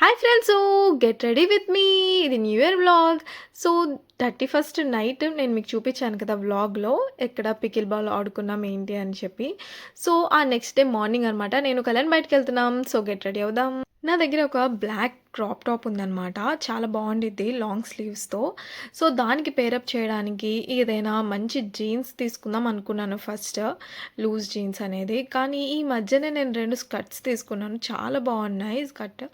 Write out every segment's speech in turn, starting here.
Hi friends, get ready with me. ఇది new year vlog. So 31st night నేను మీకు చూపించాను కదా వ్లాగ్లో, ఎక్కడ పికిల్ బాల్ ఆడుకున్నాం ఏంటి అని చెప్పి. సో ఆ నెక్స్ట్ డే మార్నింగ్ అనమాట, నేను కళ్యాణ్ బయటకు వెళ్తున్నాం. సో గెట్ రెడీ అవుదాం. నా దగ్గర ఒక బ్లాక్ క్రాప్ టాప్ ఉందన్నమాట. చాలా బాగుండిద్ది లాంగ్ స్లీవ్స్తో. సో దానికి పేరప్ చేయడానికి ఏదైనా మంచి జీన్స్ తీసుకుందాం అనుకున్నాను ఫస్ట్, లూజ్ జీన్స్ అనేది. కానీ ఈ మధ్యనే నేను 2 స్కర్ట్స్ తీసుకున్నాను, చాలా బాగున్నాయి స్కర్ట్.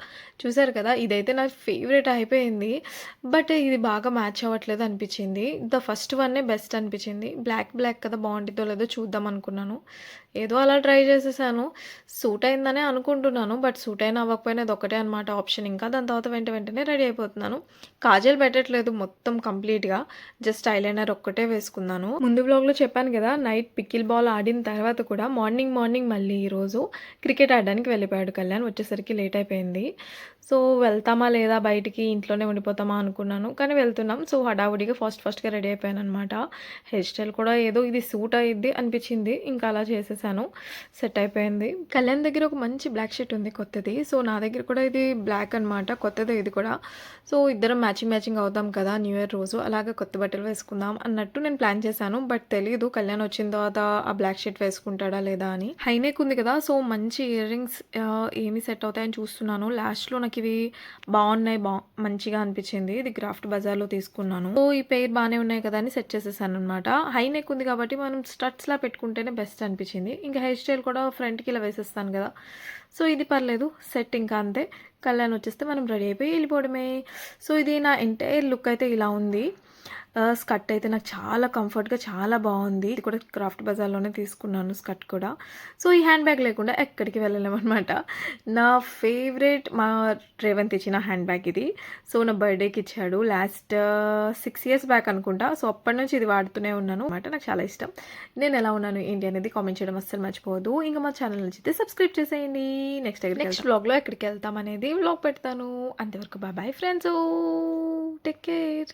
చూసారు కదా, ఇదైతే నా ఫేవరెట్ అయిపోయింది. బట్ ఇది బాగా మ్యాచ్ అవ్వట్లేదు అనిపించింది. ద ఫస్ట్ వన్నే బెస్ట్ అనిపించింది. బ్లాక్ కదా, బాగుంటుందో లేదో చూద్దాం అనుకున్నాను. ఏదో అలా ట్రై చేసేసాను. సూట్ అయిందనే అనుకుంటున్నాను. బట్ సూట్ అయినా అవ్వకపోయినా ఇది ఒకటే అనమాట ఆప్షన్. ఇంకా దాని తర్వాత వెంటనే రెడీ అయిపోతున్నాను. కాజల్ పెట్టట్లేదు మొత్తం కంప్లీట్గా, జస్ట్ ఐలైనర్ ఒక్కటే వేసుకున్నాను. ముందు వ్లాగ్లో చెప్పాను కదా, నైట్ పికిల్ బాల్ ఆడిన తర్వాత కూడా మార్నింగ్ మళ్ళీ ఈరోజు క్రికెట్ ఆడడానికి వెళ్ళిపోయాడు కళ్యాణ్. వచ్చేసరికి లేట్ అయిపోయింది. సో వెళ్తామా లేదా బయటికి, ఇంట్లోనే ఉండిపోతామా అనుకున్నాను. కానీ వెళ్తున్నాం. సో హడావుడిగా ఫాస్ట్గా రెడీ అయిపోయాను అనమాట. హెయిర్ స్టైల్ కూడా ఏదో ఇది సూట్ అయ్యిద్ది అనిపించింది, ఇంకా అలా చేసేసాను. సెట్ అయిపోయింది. కళ్యాణ్ దగ్గర ఒక మంచి బ్లాక్ షర్ట్ ఉంది కొత్తది. సో నా దగ్గర కూడా ఇది బ్లాక్ అనమాట, కొత్తది ఇది కూడా. సో ఇద్దరం మ్యాచింగ్ అవుతాం కదా న్యూ ఇయర్ రోజు, అలాగే కొత్త బట్టలు వేసుకుందాం అన్నట్టు నేను ప్లాన్ చేశాను. బట్ తెలీదు కళ్యాణ్ వచ్చిన తర్వాత ఆ బ్లాక్ షర్ట్ వేసుకుంటాడా లేదా అని. హైనెక్ ఉంది కదా, సో మంచి ఇయర్ రింగ్స్ ఏమి సెట్ అవుతాయని చూస్తున్నాను. లాస్ట్లో నాకు ఇవి బాగున్నాయి, మంచిగా అనిపించింది. ఇది క్రాఫ్ట్ బజార్లో తీసుకున్నాను. సో ఈ పెయిర్ బాగానే ఉన్నాయి కదా అని సెట్ చేసేసాను అనమాట. హైనెక్ ఉంది కాబట్టి మనం స్టడ్స్లా పెట్టుకుంటేనే బెస్ట్ అనిపించింది. ఇంకా హెయిర్ స్టైల్ కూడా ఫ్రంట్కి ఇలా వేసేస్తాను కదా, సో ఇది పర్లేదు సెట్. ఇంకా అంతే, కళ్యాణ్ వచ్చేస్తే మనం రెడీ అయిపోయి వెళ్ళిపోవడమే. సో ఇది నా ఎంటైర్ లుక్ అయితే ఇలా ఉంది. స్కర్ట్ అయితే నాకు చాలా కంఫర్ట్గా చాలా బాగుంది. ఇది కూడా క్రాఫ్ట్ బజార్లోనే తీసుకున్నాను స్కర్ట్ కూడా. సో ఈ హ్యాండ్ బ్యాగ్ లేకుండా ఎక్కడికి వెళ్ళలేమన్నమాట. నా ఫేవరెట్ మా రేవంత్ ఇచ్చిన హ్యాండ్ బ్యాగ్ ఇది. సో నా బర్త్డేకి ఇచ్చాడు లాస్ట్ 6 years బ్యాక్ అనుకుంటా. సో అప్పటి నుంచి ఇది వాడుతూనే ఉన్నాను అనమాట. నాకు చాలా ఇష్టం. నేను ఎలా ఉన్నాను ఏంటి అనేది కామెంట్ చేయడం అస్సలు మర్చిపోవద్దు. ఇంకా మా ఛానల్ నచ్చితే సబ్స్క్రైబ్ చేసేయండి. నెక్స్ట్ వ్లాగ్లో ఎక్కడికి వెళ్తాం అనేది వ్లాగ్ పెడతాను. అంతవరకు బాయ్ ఫ్రెండ్స్, టేక్ కేర్.